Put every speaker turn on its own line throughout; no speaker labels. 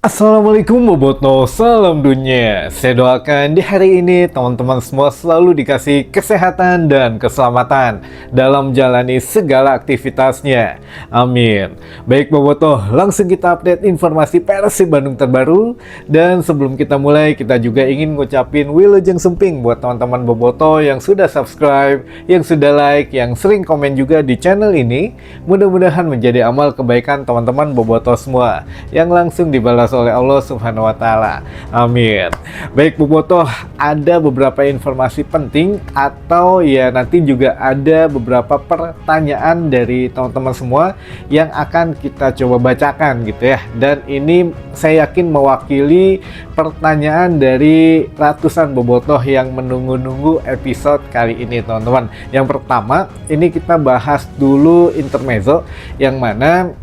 Assalamualaikum Boboto, salam dunia. Saya doakan di hari ini teman-teman semua selalu dikasih kesehatan dan keselamatan dalam menjalani segala aktivitasnya. Amin. Baik Boboto, langsung kita update informasi Persib Bandung terbaru. Dan sebelum kita mulai, kita juga ingin ngucapin Wilujeng Sumping buat teman-teman Boboto yang sudah subscribe, yang sudah like, yang sering komen juga di channel ini. Mudah-mudahan menjadi amal kebaikan teman-teman Boboto semua yang langsung dibalas oleh Allah Subhanahu wa Ta'ala. Amin. Baik Boboto, ada beberapa informasi penting atau ya nanti juga ada beberapa pertanyaan dari teman-teman semua yang akan kita coba bacakan gitu ya. Dan ini saya yakin mewakili pertanyaan dari ratusan Bobotoh yang menunggu-nunggu episode kali ini teman-teman. Yang pertama, ini kita bahas dulu intermezzo yang mana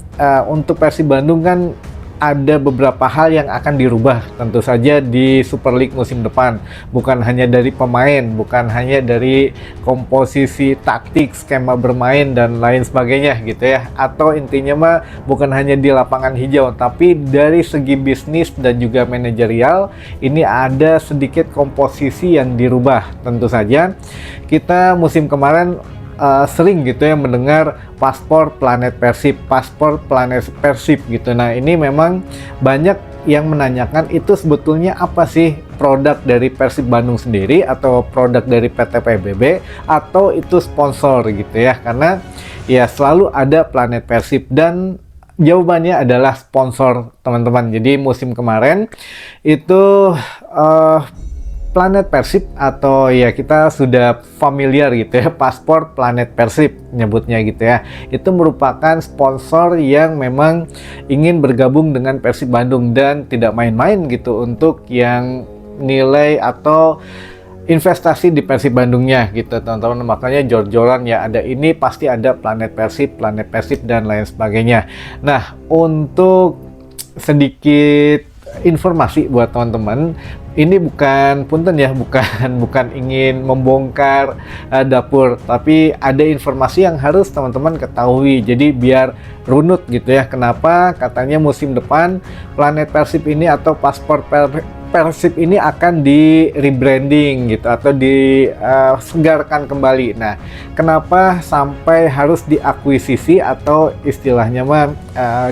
untuk Persib Bandung kan ada beberapa hal yang akan dirubah tentu saja di Super League musim depan. Bukan hanya dari pemain, bukan hanya dari komposisi taktik, skema bermain dan lain sebagainya gitu ya. Atau intinya mah bukan hanya di lapangan hijau, tapi dari segi bisnis dan juga manajerial ini ada sedikit komposisi yang dirubah. Tentu saja kita musim kemarin sering gitu ya mendengar paspor planet Persib gitu. Nah ini memang banyak yang menanyakan itu sebetulnya apa sih, produk dari Persib Bandung sendiri atau produk dari PT PBB atau itu sponsor gitu ya, karena ya selalu ada planet Persib dan jawabannya adalah sponsor teman-teman. Jadi musim kemarin itu Planet Persib atau ya kita sudah familiar gitu ya, paspor Planet Persib nyebutnya gitu ya. Itu merupakan sponsor yang memang ingin bergabung dengan Persib Bandung dan tidak main-main gitu untuk yang nilai atau investasi di Persib Bandungnya gitu teman-teman. Makanya jor-joran ya ada ini pasti ada Planet Persib dan lain sebagainya. Nah, untuk sedikit informasi buat teman-teman, ini bukan punten ya, bukan ingin membongkar dapur, tapi ada informasi yang harus teman-teman ketahui. Jadi biar runut gitu ya, kenapa katanya musim depan Planet Persib ini atau paspor Persib ini akan di rebranding gitu atau disegarkan kembali. Nah, kenapa sampai harus diakuisisi atau istilahnya mah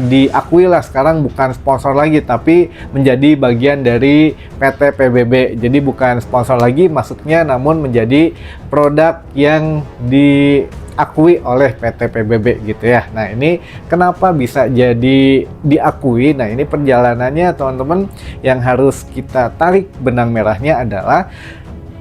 diakui lah sekarang bukan sponsor lagi tapi menjadi bagian dari PT PBB. Jadi bukan sponsor lagi masuknya, namun menjadi produk yang diakui oleh PT PBB gitu ya. Nah ini kenapa bisa jadi diakui? Nah ini perjalanannya teman-teman yang harus kita tarik benang merahnya adalah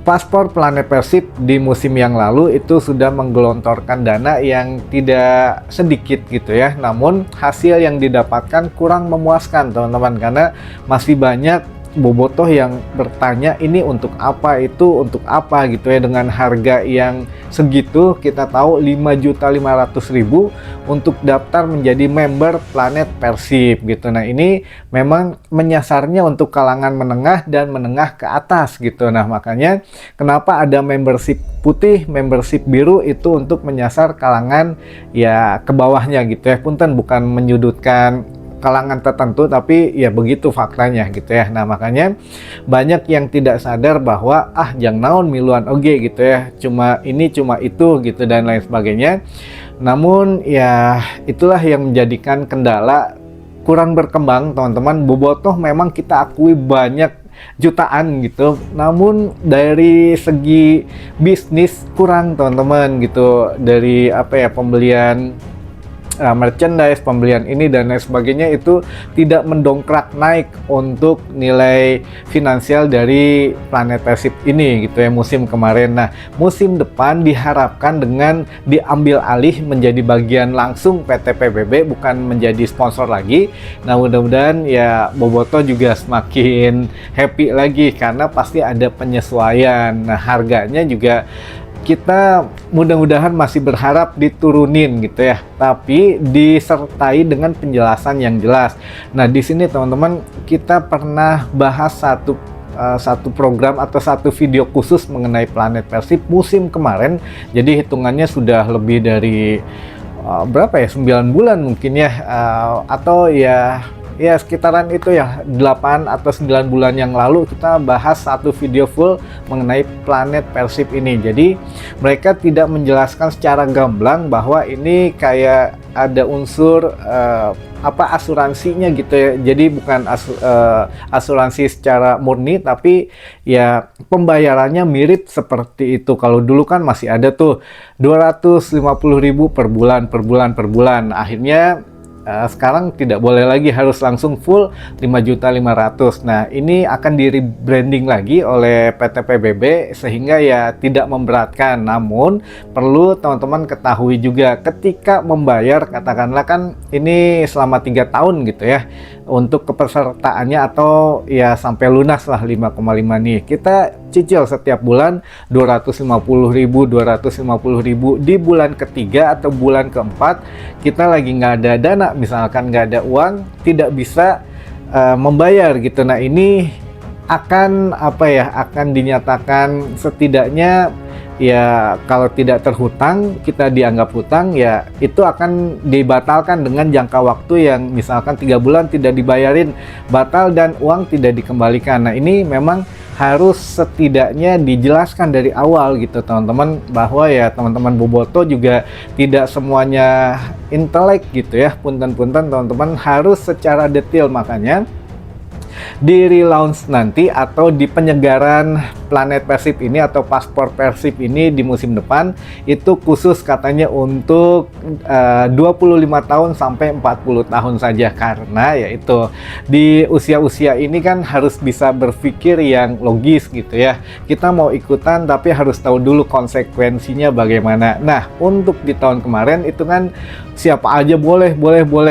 paspor Planet Persib di musim yang lalu itu sudah menggelontorkan dana yang tidak sedikit gitu ya. Namun hasil yang didapatkan kurang memuaskan teman-teman, karena masih banyak Bobotoh yang bertanya ini untuk apa, itu untuk apa gitu ya, dengan harga yang segitu. Kita tahu 5.500.000 untuk daftar menjadi member Planet Persib gitu. Nah ini memang menyasarnya untuk kalangan menengah dan menengah ke atas gitu. Nah makanya kenapa ada membership putih, membership biru itu untuk menyasar kalangan ya ke bawahnya gitu ya. Punten bukan menyudutkan kalangan tertentu, tapi ya begitu faktanya gitu ya. Nah makanya banyak yang tidak sadar bahwa jang naon miluan oge gitu ya, cuma ini cuma itu gitu dan lain sebagainya. Namun ya itulah yang menjadikan kendala kurang berkembang teman-teman. Bobotoh memang kita akui banyak jutaan gitu, namun dari segi bisnis kurang teman-teman gitu, dari apa ya, pembelian merchandise, pembelian ini dan lain sebagainya itu tidak mendongkrak naik untuk nilai finansial dari Planet Persib ini gitu ya musim kemarin. Nah musim depan diharapkan dengan diambil alih menjadi bagian langsung PT PBB, bukan menjadi sponsor lagi. Nah mudah-mudahan ya Bobotoh juga semakin happy lagi, karena pasti ada penyesuaian. Nah harganya juga kita mudah-mudahan masih berharap diturunin gitu ya, tapi disertai dengan penjelasan yang jelas. Nah di sini teman-teman kita pernah bahas satu program atau satu video khusus mengenai Planet Persib musim kemarin. Jadi hitungannya sudah lebih dari berapa ya, 9 bulan mungkin ya, atau ya ya sekitaran itu ya 8 atau 9 bulan yang lalu kita bahas satu video full mengenai planet Persib ini. Jadi mereka tidak menjelaskan secara gamblang bahwa ini kayak ada unsur asuransinya gitu ya. Jadi bukan asuransi secara murni, tapi ya pembayarannya mirip seperti itu. Kalau dulu kan masih ada tuh 250.000 per bulan. Akhirnya sekarang tidak boleh lagi, harus langsung full 5.500.000. Nah, ini akan di rebranding lagi oleh PT PBB sehingga ya tidak memberatkan. Namun perlu teman-teman ketahui juga ketika membayar, katakanlah kan ini selama 3 tahun gitu ya untuk kepesertaannya, atau ya sampai lunas lah 5,5 nih. Kita cicil setiap bulan 250.000 di bulan ketiga atau bulan keempat kita lagi nggak ada dana, misalkan nggak ada uang, tidak bisa membayar gitu. Nah, ini akan akan dinyatakan setidaknya ya kalau tidak terhutang, kita dianggap hutang, ya itu akan dibatalkan dengan jangka waktu yang misalkan 3 bulan tidak dibayarin, batal dan uang tidak dikembalikan. Nah, ini memang harus setidaknya dijelaskan dari awal gitu teman-teman, bahwa ya teman-teman boboto juga tidak semuanya intelek gitu ya, punten-punten teman-teman, harus secara detail. Makanya di relaunch nanti atau di penyegaran Planet Persib ini atau paspor Persib ini di musim depan itu khusus katanya untuk 25 tahun sampai 40 tahun saja, karena yaitu di usia-usia ini kan harus bisa berpikir yang logis gitu ya. Kita mau ikutan tapi harus tahu dulu konsekuensinya bagaimana. Nah, untuk di tahun kemarin itu kan siapa aja boleh,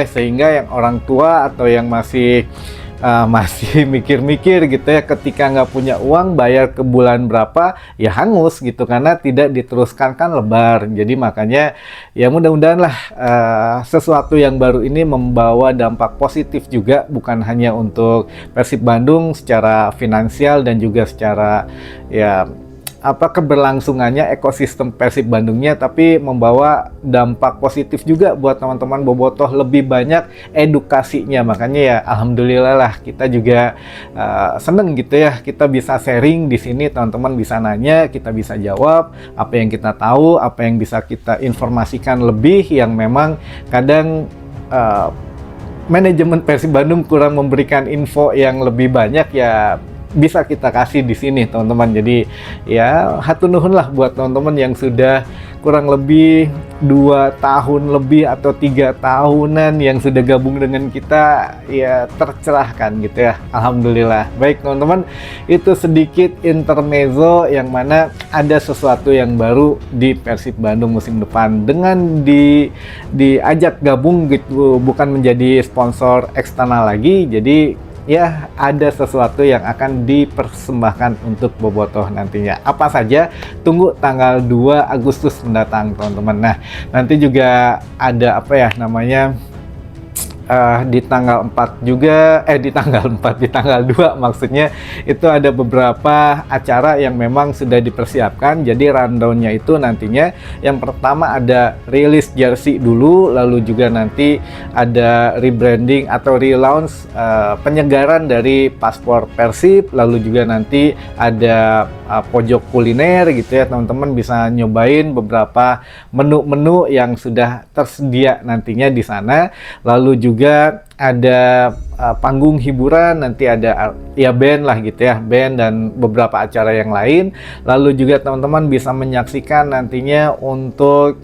sehingga yang orang tua atau yang masih mikir-mikir gitu ya, ketika nggak punya uang bayar ke bulan berapa ya hangus gitu, karena tidak diteruskan kan lebar. Jadi makanya ya mudah-mudahan lah sesuatu yang baru ini membawa dampak positif juga, bukan hanya untuk Persib Bandung secara finansial dan juga secara ya keberlangsungannya ekosistem Persib Bandungnya, tapi membawa dampak positif juga buat teman-teman bobotoh, lebih banyak edukasinya. Makanya ya alhamdulillah lah, kita juga seneng gitu ya, kita bisa sharing di sini, teman-teman bisa nanya, kita bisa jawab apa yang kita tahu, apa yang bisa kita informasikan lebih, yang memang kadang manajemen Persib Bandung kurang memberikan info yang lebih banyak, ya bisa kita kasih di sini teman-teman. Jadi ya hatur nuhun lah buat teman-teman yang sudah kurang lebih 2 tahun lebih atau 3 tahunan yang sudah gabung dengan kita, ya tercerahkan gitu ya, alhamdulillah. Baik teman-teman, itu sedikit intermezzo yang mana ada sesuatu yang baru di Persib Bandung musim depan dengan diajak gabung gitu, bukan menjadi sponsor eksternal lagi. Jadi ya ada sesuatu yang akan dipersembahkan untuk bobotoh nantinya. Apa saja? Tunggu tanggal 2 Agustus mendatang teman-teman. Nah, nanti juga ada di tanggal 4 juga, di tanggal 2 maksudnya, itu ada beberapa acara yang memang sudah dipersiapkan. Jadi rundownnya itu nantinya yang pertama ada rilis jersey dulu, lalu juga nanti ada rebranding atau relaunch penyegaran dari paspor Persib, lalu juga nanti ada pojok kuliner gitu ya, teman-teman bisa nyobain beberapa menu-menu yang sudah tersedia nantinya di sana. Lalu juga ada panggung hiburan, nanti ada ya band lah gitu ya, band dan beberapa acara yang lain. Lalu juga teman-teman bisa menyaksikan nantinya untuk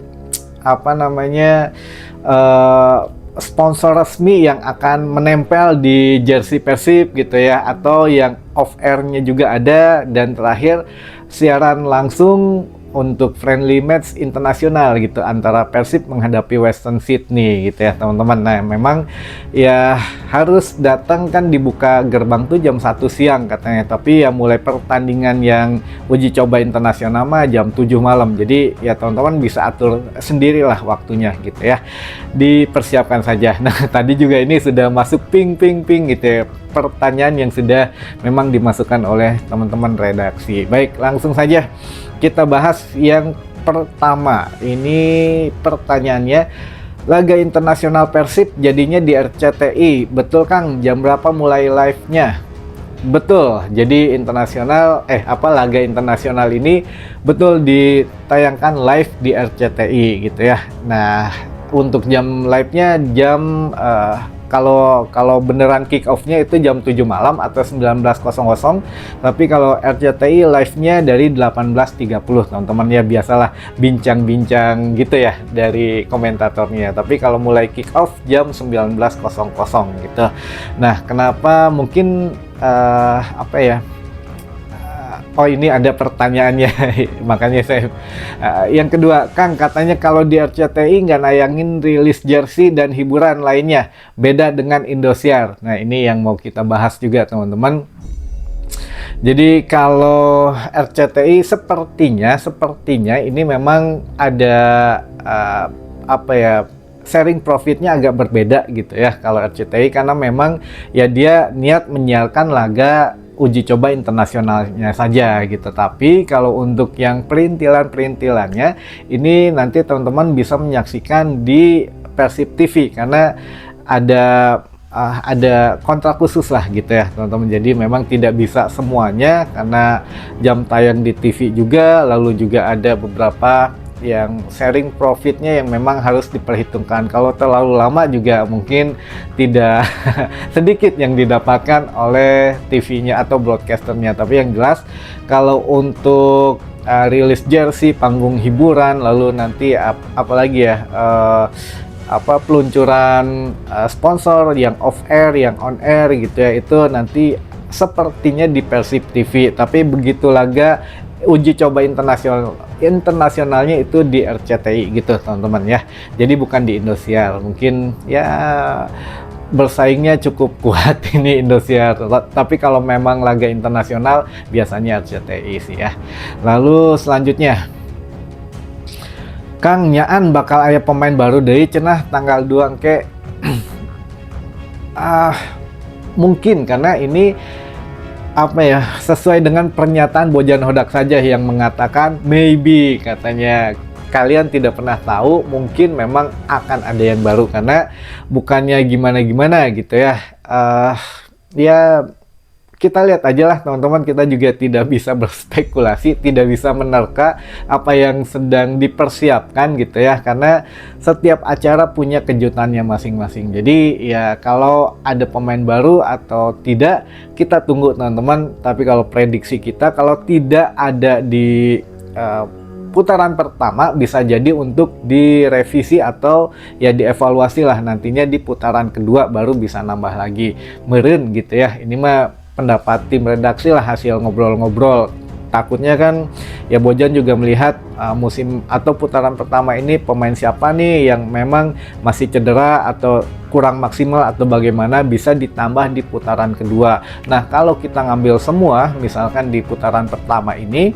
sponsor resmi yang akan menempel di jersey Persib gitu ya, atau yang off air-nya juga ada. Dan terakhir siaran langsung untuk friendly match internasional gitu antara Persib menghadapi Western Sydney gitu ya teman-teman. Nah, memang ya harus datang, kan dibuka gerbang tuh jam 1 siang katanya, tapi ya mulai pertandingan yang uji coba internasional mah jam 7 malam. Jadi ya teman-teman bisa atur sendirilah waktunya gitu ya, dipersiapkan saja. Nah, tadi juga ini sudah masuk ping gitu ya, pertanyaan yang sudah memang dimasukkan oleh teman-teman redaksi. Baik, langsung saja kita bahas yang pertama. Ini pertanyaannya, Laga internasional Persib jadinya di RCTI. Betul Kang, jam berapa mulai live-nya? Betul, jadi laga internasional ini betul ditayangkan live di RCTI gitu ya. Nah, untuk jam live-nya kalau beneran kick off-nya itu jam 7 malam atau 19.00, tapi kalau RCTI live-nya dari 18.30, teman-teman ya, biasalah bincang-bincang gitu ya dari komentatornya. Tapi kalau mulai kick off jam 19.00 gitu. Nah, kenapa mungkin oh, ini ada pertanyaannya, makanya saya. Yang kedua, Kang, katanya kalau di RCTI nggak nayangin rilis jersey dan hiburan lainnya, beda dengan Indosiar. Nah, ini yang mau kita bahas juga, teman-teman. Jadi kalau RCTI sepertinya ini memang ada sharing profitnya agak berbeda gitu ya kalau RCTI, karena memang ya dia niat menyiarkan laga uji coba internasionalnya saja gitu. Tapi kalau untuk yang perintilannya ini nanti teman-teman bisa menyaksikan di Persib TV, karena ada kontrak khusus lah gitu ya, teman-teman. Jadi memang tidak bisa semuanya karena jam tayang di TV juga, lalu juga ada beberapa yang sharing profitnya yang memang harus diperhitungkan. Kalau terlalu lama juga mungkin tidak sedikit yang didapatkan oleh TV-nya atau broadcasternya. Tapi yang jelas kalau untuk rilis jersey, panggung hiburan, lalu nanti apalagi ya peluncuran sponsor yang off air, yang on air gitu ya, itu nanti sepertinya di Persib TV. Tapi begitu laga uji coba internasionalnya itu di RCTI gitu, teman-teman ya. Jadi bukan di Indosiar. Mungkin ya bersaingnya cukup kuat ini Indosiar. Tapi kalau memang laga internasional biasanya RCTI sih ya. Lalu selanjutnya, Kang, nyaan bakal aya pemain baru dari cenah tanggal 2 engke. Mungkin karena ini sesuai dengan pernyataan Bojan Hodak saja yang mengatakan maybe, katanya kalian tidak pernah tahu, mungkin memang akan ada yang baru, karena bukannya gimana-gimana gitu ya. Ya kita lihat aja lah, teman-teman. Kita juga tidak bisa berspekulasi, tidak bisa menerka apa yang sedang dipersiapkan gitu ya, karena setiap acara punya kejutannya masing-masing. Jadi ya kalau ada pemain baru atau tidak, kita tunggu, teman-teman. Tapi kalau prediksi kita, kalau tidak ada di putaran pertama, bisa jadi untuk direvisi atau ya dievaluasi lah nantinya di putaran kedua, baru bisa nambah lagi meureun gitu ya. Ini mah pendapat tim redaksi lah, hasil ngobrol-ngobrol. Takutnya kan ya Bojan juga melihat musim atau putaran pertama ini pemain siapa nih yang memang masih cedera atau kurang maksimal atau bagaimana, bisa ditambah di putaran kedua. Nah, kalau kita ngambil semua misalkan di putaran pertama ini,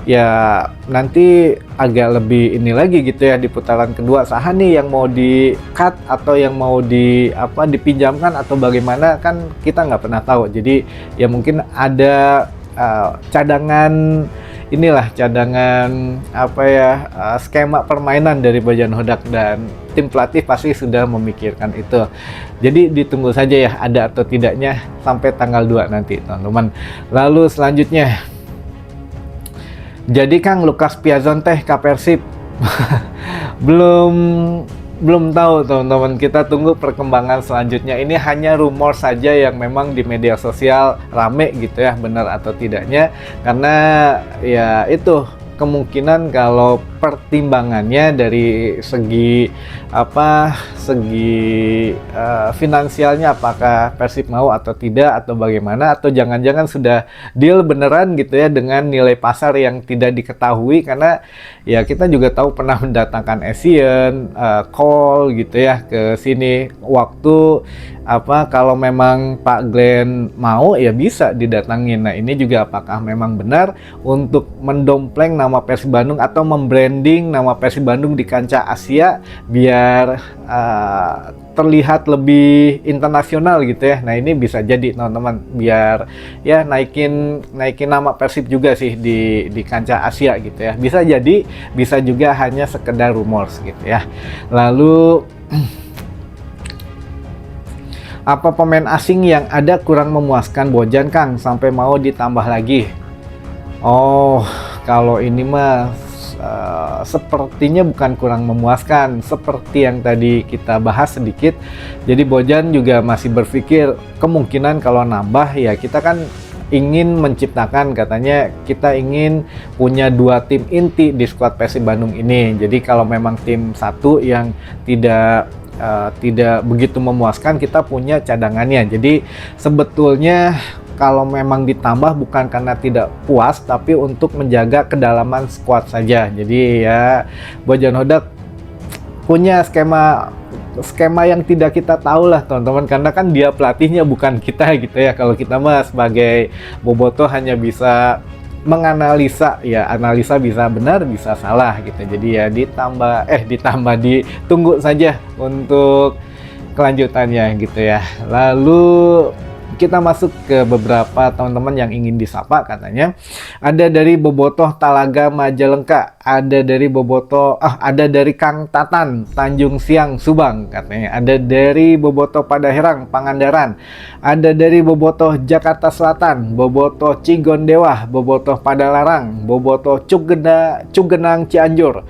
ya nanti agak lebih ini lagi gitu ya, di putaran kedua saha nih yang mau di cut atau yang mau dipinjamkan atau bagaimana, kan kita nggak pernah tahu. Jadi ya mungkin ada cadangan skema permainan dari Bojan Hodak, dan tim pelatih pasti sudah memikirkan itu. Jadi ditunggu saja ya ada atau tidaknya sampai tanggal 2 nanti, teman-teman. Lalu selanjutnya, jadi Kang, Lucas Piazon teh ka Persib? belum tahu, teman-teman. Kita tunggu perkembangan selanjutnya. Ini hanya rumor saja yang memang di media sosial rame gitu ya, benar atau tidaknya, karena ya itu kemungkinan kalau pertimbangannya dari segi finansialnya, apakah Persib mau atau tidak atau bagaimana, atau jangan-jangan sudah deal beneran gitu ya dengan nilai pasar yang tidak diketahui, karena ya kita juga tahu pernah mendatangkan Essien, Cole gitu ya ke sini waktu apa kalau memang Pak Glenn mau ya bisa didatangin. Nah ini juga apakah memang benar untuk mendompleng nama Persib Bandung atau membranding nama Persib Bandung di kancah Asia biar terlihat lebih internasional gitu ya. Nah ini bisa jadi teman-teman biar ya naikin nama Persib juga sih di kancah Asia gitu ya. Bisa jadi, bisa juga hanya sekedar rumors gitu ya. Lalu apa pemain asing yang ada kurang memuaskan Bojan Kang sampai mau ditambah lagi? Oh, kalau ini mah sepertinya bukan kurang memuaskan, seperti yang tadi kita bahas sedikit. Jadi Bojan juga masih berpikir kemungkinan kalau nambah ya kita kan ingin menciptakan, katanya kita ingin punya 2 tim inti di skuad Persib Bandung ini. Jadi kalau memang tim satu yang tidak begitu memuaskan, kita punya cadangannya. Jadi sebetulnya kalau memang ditambah bukan karena tidak puas, tapi untuk menjaga kedalaman skuad saja. Jadi ya Bojan Hodak punya skema yang tidak kita tahu lah teman-teman, karena kan dia pelatihnya bukan kita gitu ya. Kalau kita mah sebagai bobotoh hanya bisa menganalisa, ya analisa bisa benar bisa salah gitu. Jadi ya ditunggu saja untuk kelanjutannya gitu ya. Lalu kita masuk ke beberapa teman-teman yang ingin disapa. Katanya ada dari Bobotoh Talaga Majalengka, ada dari Kang Tatan Tanjung Siang Subang, katanya ada dari Bobotoh Padaherang Pangandaran, ada dari Bobotoh Jakarta Selatan, Bobotoh Cigondewa, Bobotoh Padalarang, Bobotoh Cugenang Cianjur,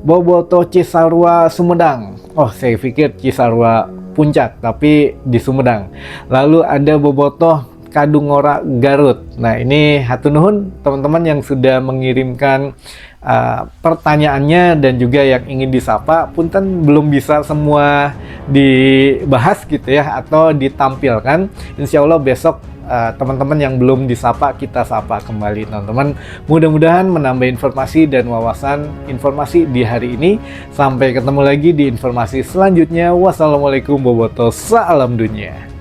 Bobotoh Cisarua Sumedang. Oh, saya pikir Cisarua Puncak, tapi di Sumedang. Lalu ada Bobotoh Kadungora Garut. Nah ini hatur nuhun teman-teman yang sudah mengirimkan pertanyaannya dan juga yang ingin disapa. Punten belum bisa semua dibahas gitu ya atau ditampilkan. Insya Allah besok teman-teman yang belum disapa kita sapa kembali teman-teman. Mudah-mudahan menambah informasi dan wawasan informasi di hari ini. Sampai ketemu lagi di informasi selanjutnya. Wassalamualaikum Bobotoh, salam dunia.